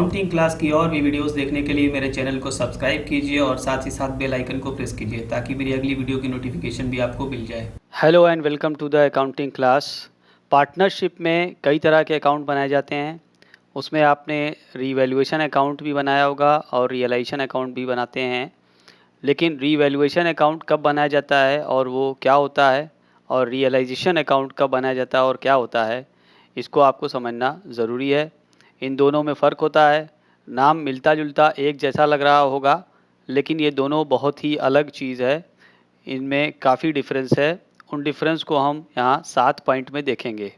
Accounting class की और भी वीडियोस देखने के लिए मेरे चैनल को सब्सक्राइब कीजिए और साथ ही साथ बेल आइकन को प्रेस कीजिए ताकि मेरी अगली वीडियो की नोटिफिकेशन भी आपको मिल जाए। Hello and welcome to the accounting class. Partnership में कई तरह के अकाउंट बनाए जाते हैं। उसमें आपने रीवैल्यूएशन अकाउंट भी बनाया होगा और रियलाइजेशन अकाउंट भी बनाते हैं। लेकिन रीवैल्यूएशन अकाउंट कब बनाया जाता है और वो क्या होता है, और रियलाइजेशन अकाउंट कब बनाया जाता है और क्या होता है, इसको आपको समझना ज़रूरी है। इन दोनों में फ़र्क होता है। नाम मिलता जुलता एक जैसा लग रहा होगा, लेकिन ये दोनों बहुत ही अलग चीज़ है। इनमें काफ़ी डिफरेंस है। उन डिफरेंस को हम यहाँ 7 पॉइंट में देखेंगे।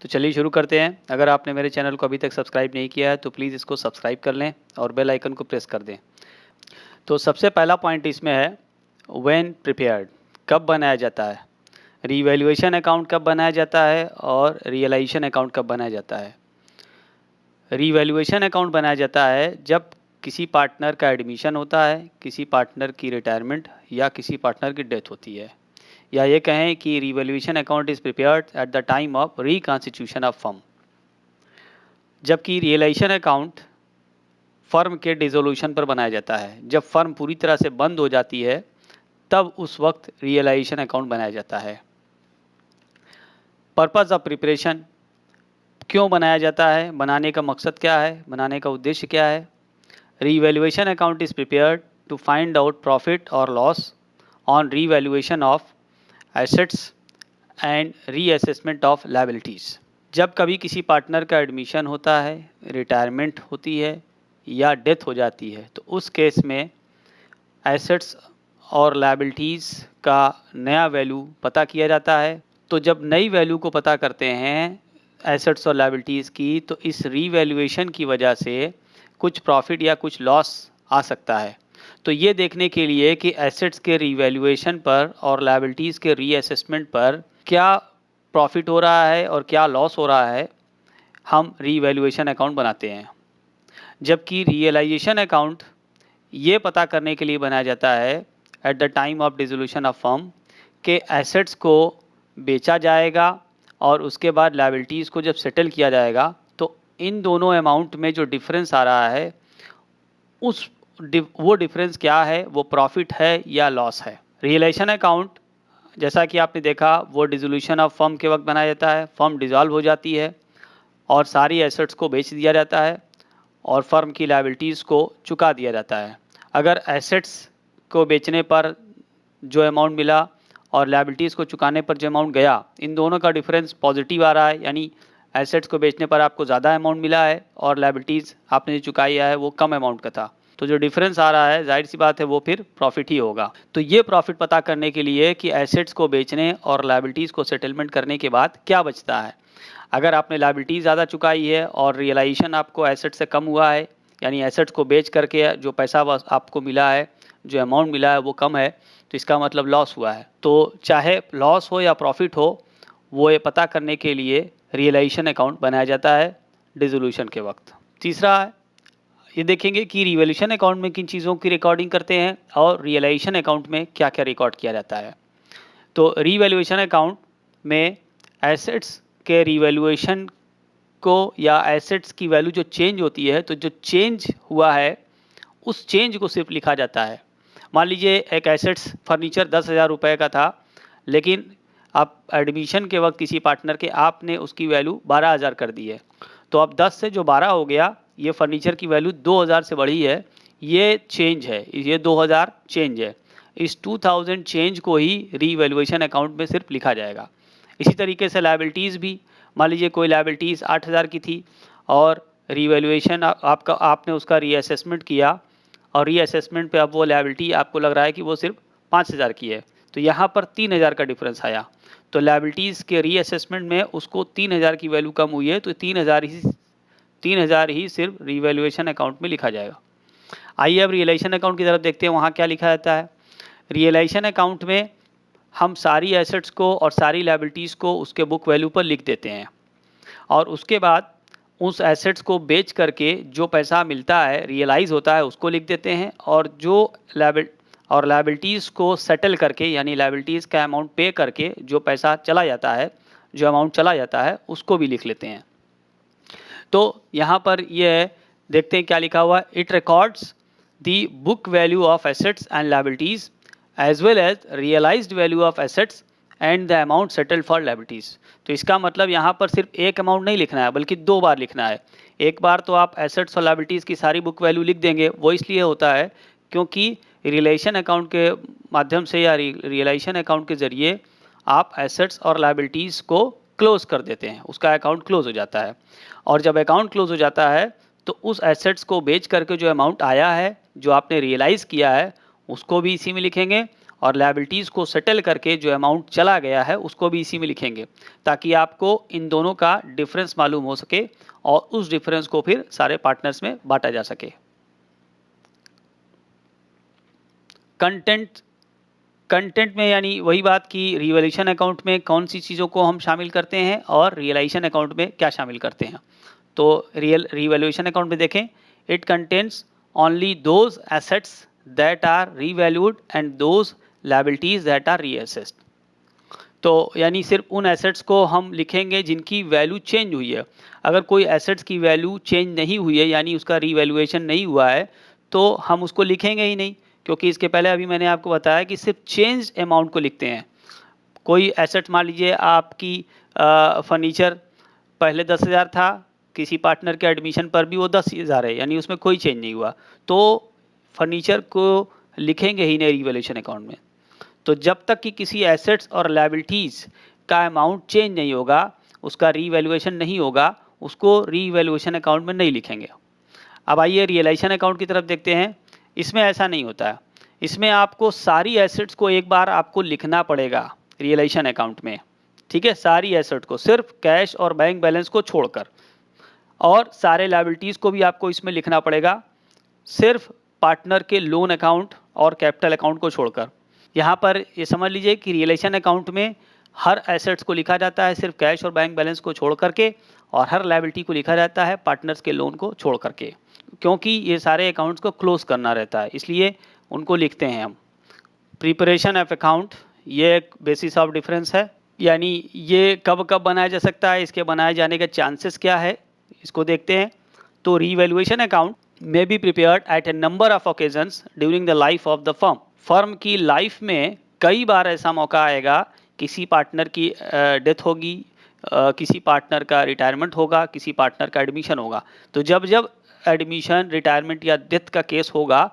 तो चलिए शुरू करते हैं। अगर आपने मेरे चैनल को अभी तक सब्सक्राइब नहीं किया है तो प्लीज़ इसको सब्सक्राइब कर लें और बेल आइकन को प्रेस कर दें। तो सबसे पहला पॉइंट इसमें है व्हेन प्रिपेयर्ड, कब बनाया जाता है। रीवैल्यूएशन अकाउंट कब बनाया जाता है और रियलाइजेशन अकाउंट कब बनाया जाता है। रीवैल्यूएशन अकाउंट बनाया जाता है जब किसी पार्टनर का एडमिशन होता है, किसी पार्टनर की रिटायरमेंट या किसी पार्टनर की डेथ होती है। या ये कहें कि revaluation account is prepared at the time of reconstitution of firm. जबकि रियलाइजेशन अकाउंट फर्म के डिसोल्यूशन पर बनाया जाता है। जब फर्म पूरी तरह से बंद हो जाती है तब उस वक्त रियलाइजेशन अकाउंट बनाया जाता है। पर्पज़ ऑफ प्रिपरेशन, क्यों बनाया जाता है, बनाने का मकसद क्या है, बनाने का उद्देश्य क्या है। Revaluation account is prepared to find out profit और loss on revaluation of assets and reassessment of liabilities. जब कभी किसी पार्टनर का एडमिशन होता है, रिटायरमेंट होती है या डेथ हो जाती है तो उस केस में एसेट्स और लायबिलिटीज़ का नया वैल्यू पता किया जाता है। तो जब नई वैल्यू को पता करते हैं एसेट्स और लायबिलिटीज़ की, तो इस रीवैल्यूएशन की वजह से कुछ प्रॉफिट या कुछ लॉस आ सकता है। तो ये देखने के लिए कि एसेट्स के रीवैल्यूएशन पर और लायबिलिटीज़ के रीअसेसमेंट पर क्या प्रॉफिट हो रहा है और क्या लॉस हो रहा है, हम रीवैल्यूएशन अकाउंट बनाते हैं। जबकि रियलाइजेशन अकाउंट ये पता करने के लिए बनाया जाता है at the time of dissolution of firm के एसेट्स को बेचा जाएगा और उसके बाद लायबिलिटीज़ को जब सेटल किया जाएगा तो इन दोनों अमाउंट में जो डिफरेंस आ रहा है वो डिफरेंस क्या है, वो प्रॉफिट है या लॉस है। रियलाइजेशन अकाउंट जैसा कि आपने देखा वो डिसोल्यूशन ऑफ फर्म के वक्त बनाया जाता है। फर्म डिसॉल्व हो जाती है और सारी एसेट्स को बेच दिया जाता है और फर्म की लायबिलिटीज़ को चुका दिया जाता है। अगर एसेट्स को बेचने पर जो अमाउंट मिला और लायबिलिटीज़ को चुकाने पर जो अमाउंट गया, इन दोनों का डिफरेंस पॉजिटिव आ रहा है, यानी एसेट्स को बेचने पर आपको ज़्यादा अमाउंट मिला है और लायबिलिटीज़ आपने जो चुकाया है वो कम अमाउंट का था, तो जो डिफरेंस आ रहा है जाहिर सी बात है वो फिर प्रॉफिट ही होगा। तो ये प्रॉफिट पता करने के लिए कि एसेट्स को बेचने और लायबिलिटीज़ को सेटलमेंट करने के बाद क्या बचता है। अगर आपने लायबिलिटीज़ ज़्यादा चुकाई है और रियलाइजेशन आपको एसेट से कम हुआ है, यानी एसेट्स को बेच करके जो पैसा आपको मिला है, जो अमाउंट मिला है वो कम है, तो इसका मतलब लॉस हुआ है। तो चाहे लॉस हो या प्रॉफिट हो, वो ये पता करने के लिए रियलाइजेशन अकाउंट बनाया जाता है डिसोल्यूशन के वक्त। तीसरा ये देखेंगे कि रिवैल्यूएशन अकाउंट में किन चीज़ों की रिकॉर्डिंग करते हैं और रियलाइजेशन अकाउंट में क्या क्या रिकॉर्ड किया जाता है। तो रिवैल्यूएशन अकाउंट में एसेट्स के रिवैल्यूएशन को या एसेट्स की वैल्यू जो चेंज होती है, तो जो चेंज हुआ है उस चेंज को सिर्फ लिखा जाता है। मान लीजिए एक एसेट्स फर्नीचर 10,000 रुपये का था, लेकिन आप एडमिशन के वक्त किसी पार्टनर के आपने उसकी वैल्यू 12,000 कर दी है, तो अब 10 से जो 12 हो गया, ये फर्नीचर की वैल्यू 2,000 से बढ़ी है, ये चेंज है, ये 2,000 चेंज है। इस 2,000 चेंज को ही रीवैल्यूएशन अकाउंट में सिर्फ लिखा जाएगा। इसी तरीके से लायबिलिटीज़ भी, मान लीजिए कोई लायबिलिटीज़ 8,000 की थी और रीवैल्यूएशन आपने उसका रीअसेसमेंट किया और रीअसेसमेंट पे अब वो लायबिलिटी आपको लग रहा है कि वो सिर्फ 5,000 की है, तो यहाँ पर 3,000 का डिफरेंस आया। तो लायबिलिटीज़ के रीअसेसमेंट में उसको 3,000 की वैल्यू कम हुई है, तो 3,000 ही सिर्फ रीवैल्यूएशन अकाउंट में लिखा जाएगा। आइए अब रियलाइजेशन अकाउंट की तरफ देखते हैं, वहाँ क्या लिखा जाता है। रियलाइजेशन अकाउंट में हम सारी एसेट्स को और सारी लायबिलिटीज़ को उसके बुक वैल्यू पर लिख देते हैं और उसके बाद उस एसेट्स को बेच करके जो पैसा मिलता है, रियलाइज़ होता है, उसको लिख देते हैं और जो लायबिलिटीज़ को सेटल करके, यानी लायबिलिटीज़ का अमाउंट पे करके जो पैसा चला जाता है, जो अमाउंट चला जाता है, उसको भी लिख लेते हैं। तो यहाँ पर यह है देखते हैं क्या लिखा हुआ है। It records the book value of assets and liabilities as well as realised value of assets and the amount settled for liabilities. तो इसका मतलब यहाँ पर सिर्फ एक अमाउंट नहीं लिखना है बल्कि 2 बार लिखना है। एक बार तो आप एसेट्स और लायबिलिटीज की सारी बुक वैल्यू लिख देंगे, वो इसलिए होता है क्योंकि रियलाइजेशन अकाउंट के माध्यम से या रियलाइजेशन अकाउंट के जरिए आप एसेट्स और लायबिलिटीज को क्लोज कर देते हैं, उसका अकाउंट क्लोज हो जाता है। और जब अकाउंट क्लोज हो जाता है तो उस एसेट्स को बेच करके जो अमाउंट आया है, जो आपने रियलाइज़ किया है, उसको भी इसी में लिखेंगे, और लायबिलिटीज़ को सेटल करके जो अमाउंट चला गया है उसको भी इसी में लिखेंगे, ताकि आपको इन दोनों का डिफरेंस मालूम हो सके और उस डिफरेंस को फिर सारे पार्टनर्स में बांटा जा सके। कंटेंट में यानी वही बात कि रिवैल्यूएशन अकाउंट में कौन सी चीज़ों को हम शामिल करते हैं और रियलाइजेशन अकाउंट में क्या शामिल करते हैं। तो रिवैल्यूएशन अकाउंट में देखें, it contains only those assets that are revalued and those liabilities that are reassessed. तो यानी सिर्फ उन एसेट्स को हम लिखेंगे जिनकी वैल्यू चेंज हुई है। अगर कोई एसेट्स की वैल्यू चेंज नहीं हुई है यानी उसका रीवैल्यूएशन नहीं हुआ है तो हम उसको लिखेंगे ही नहीं, क्योंकि इसके पहले अभी मैंने आपको बताया कि सिर्फ चेंज अमाउंट को लिखते हैं। कोई एसेट मान लीजिए आपकी फर्नीचर पहले 10,000 था, किसी पार्टनर के एडमिशन पर भी वो 10,000 है, यानी उसमें कोई चेंज नहीं हुआ, तो फर्नीचर को लिखेंगे ही नहीं रिवैल्यूएशन अकाउंट में। तो जब तक कि किसी एसेट्स और लायबिलिटीज़ का अमाउंट चेंज नहीं होगा, उसका रीवैल्यूएशन नहीं होगा, उसको रीवैल्यूएशन अकाउंट में नहीं लिखेंगे। अब आइए रियलाइजेशन अकाउंट की तरफ देखते हैं। इसमें ऐसा नहीं होता है, इसमें आपको सारी एसेट्स को एक बार आपको लिखना पड़ेगा रियलाइजेशन अकाउंट में, ठीक है, सारी एसेट को, सिर्फ कैश और बैंक बैलेंस को छोड़कर, और सारे लायबिलिटीज़ को भी आपको इसमें लिखना पड़ेगा, सिर्फ पार्टनर के लोन अकाउंट और कैपिटल अकाउंट को छोड़कर। यहाँ पर ये समझ लीजिए कि रियलाइजेशन अकाउंट में हर एसेट्स को लिखा जाता है सिर्फ कैश और बैंक बैलेंस को छोड़ करके, और हर लायबिलिटी को लिखा जाता है पार्टनर्स के लोन को छोड़ करके, क्योंकि ये सारे अकाउंट्स को क्लोज करना रहता है, इसलिए उनको लिखते हैं हम। प्रिपरेशन ऑफ अकाउंट, ये एक बेसिस ऑफ डिफरेंस है, यानी ये कब कब बनाया जा सकता है, इसके बनाए जाने के चांसेस क्या है, इसको देखते हैं। तो revaluation account may be prepared at a number of occasions during the life of the firm. Firm की लाइफ में कई बार ऐसा मौका आएगा, किसी पार्टनर की डेथ होगी, किसी पार्टनर का रिटायरमेंट होगा, किसी पार्टनर का एडमिशन होगा। तो जब जब एडमिशन, रिटायरमेंट या डेथ का केस होगा,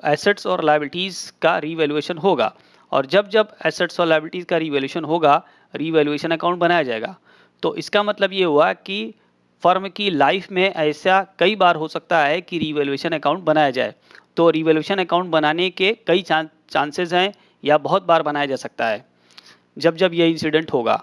एसेट्स और लायबिलिटीज़ का रीवैल्यूएशन होगा, और जब जब एसेट्स और लायबिलिटीज़ का रीवैल्यूएशन होगा, रीवैल्यूएशन अकाउंट बनाया जाएगा। तो इसका मतलब ये हुआ कि फर्म की लाइफ में ऐसा कई बार हो सकता है कि रीवैल्यूएशन अकाउंट बनाया जाए। तो रीवैल्यूएशन अकाउंट बनाने के कई चांसेस हैं, या बहुत बार बनाया जा सकता है जब जब ये इंसिडेंट होगा।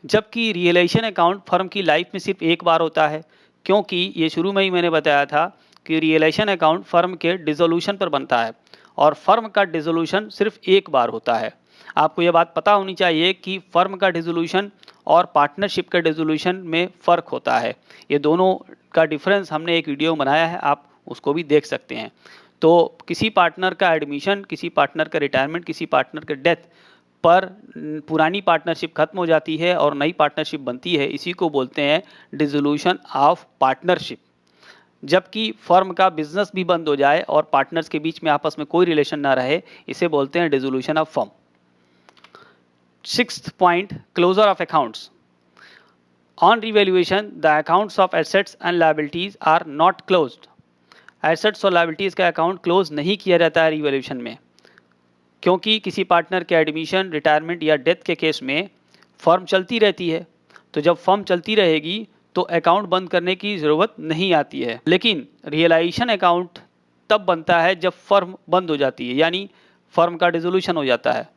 जबकि रियलाइजेशन अकाउंट फर्म की लाइफ में सिर्फ एक बार होता है, क्योंकि ये शुरू में ही मैंने बताया था कि रियलाइजेशन अकाउंट फर्म के डिसोल्यूशन पर बनता है, और फर्म का डिसोल्यूशन सिर्फ एक बार होता है। आपको ये बात पता होनी चाहिए कि फर्म का डिसोल्यूशन और पार्टनरशिप का डिसोल्यूशन में फ़र्क होता है। ये दोनों का डिफरेंस हमने एक वीडियो बनाया है, आप उसको भी देख सकते हैं। तो किसी पार्टनर का एडमिशन, किसी पार्टनर का रिटायरमेंट, किसी पार्टनर के डेथ पर पुरानी पार्टनरशिप खत्म हो जाती है और नई पार्टनरशिप बनती है, इसी को बोलते हैं डिसोल्यूशन ऑफ पार्टनरशिप। जबकि फर्म का बिजनेस भी बंद हो जाए और पार्टनर्स के बीच में आपस में कोई रिलेशन ना रहे, इसे बोलते हैं dissolution of firm. 6th point, closure of accounts. On revaluation, the accounts of assets and liabilities are not closed. Assets और liabilities का अकाउंट क्लोज नहीं किया जाता है रिवैल्यूएशन में, क्योंकि किसी पार्टनर के एडमिशन, रिटायरमेंट या डेथ के केस में फर्म चलती रहती है। तो जब फर्म चलती रहेगी तो अकाउंट बंद करने की ज़रूरत नहीं आती है। लेकिन रियलाइजेशन अकाउंट तब बनता है जब फर्म बंद हो जाती है, यानी फर्म का डिसोल्यूशन हो जाता है।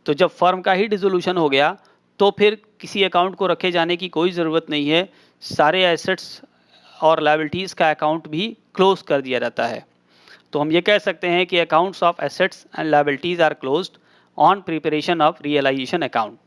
तो जब फर्म का ही डिसोल्यूशन हो गया तो फिर किसी अकाउंट को रखे जाने की कोई ज़रूरत नहीं है, सारे एसेट्स और लायबिलिटीज़ का अकाउंट भी क्लोज कर दिया जाता है। तो हम ये कह सकते हैं कि accounts of assets and liabilities are closed on preparation of realisation account.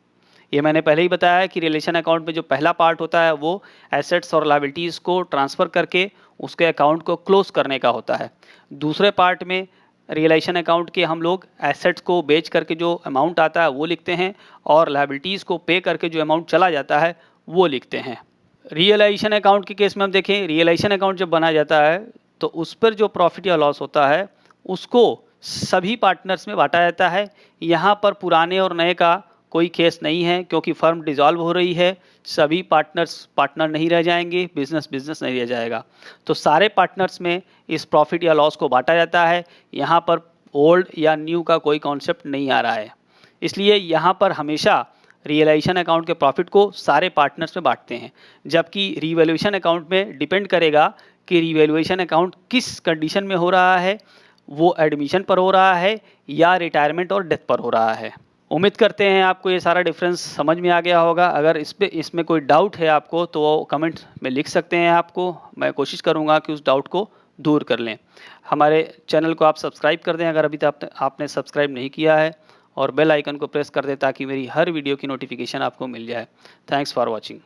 ये मैंने पहले ही बताया कि रिलेशन अकाउंट में जो पहला पार्ट होता है वो एसेट्स और लायबिलिटीज़ को ट्रांसफ़र करके उसके अकाउंट को क्लोज करने का होता है। दूसरे पार्ट में रियलाइजेशन अकाउंट के हम लोग एसेट्स को बेच करके जो अमाउंट आता है वो लिखते हैं, और लायबिलिटीज़ को पे करके जो अमाउंट चला जाता है वो लिखते हैं। रियलाइजेशन अकाउंट के केस में हम देखें, रियलाइजेशन अकाउंट जब बनाया जाता है तो उस पर जो प्रॉफिट या लॉस होता है उसको सभी पार्टनर्स में बांटा जाता है। यहाँ पर पुराने और नए का कोई केस नहीं है, क्योंकि फर्म डिसॉल्व हो रही है, सभी पार्टनर्स पार्टनर नहीं रह जाएंगे, बिजनेस बिजनेस नहीं रह जाएगा। तो सारे पार्टनर्स में इस प्रॉफिट या लॉस को बांटा जाता है। यहाँ पर ओल्ड या न्यू का कोई कॉन्सेप्ट नहीं आ रहा है, इसलिए यहाँ पर हमेशा रियलाइजेशन अकाउंट के प्रॉफिट को सारे पार्टनर्स में बांटते हैं, जबकि रिवैल्यूएशन अकाउंट में डिपेंड करेगा कि रिवैल्यूएशन अकाउंट किस कंडीशन में हो रहा है, वो एडमिशन पर हो रहा है या रिटायरमेंट और डेथ पर हो रहा है। उम्मीद करते हैं आपको ये सारा डिफरेंस समझ में आ गया होगा। अगर इसमें कोई डाउट है आपको तो कमेंट में लिख सकते हैं आपको, मैं कोशिश करूँगा कि उस डाउट को दूर कर लें। हमारे चैनल को आप सब्सक्राइब कर दें अगर अभी तक आपने सब्सक्राइब नहीं किया है, और बेल आइकन को प्रेस कर दें ताकि मेरी हर वीडियो की नोटिफिकेशन आपको मिल जाए। Thanks for watching.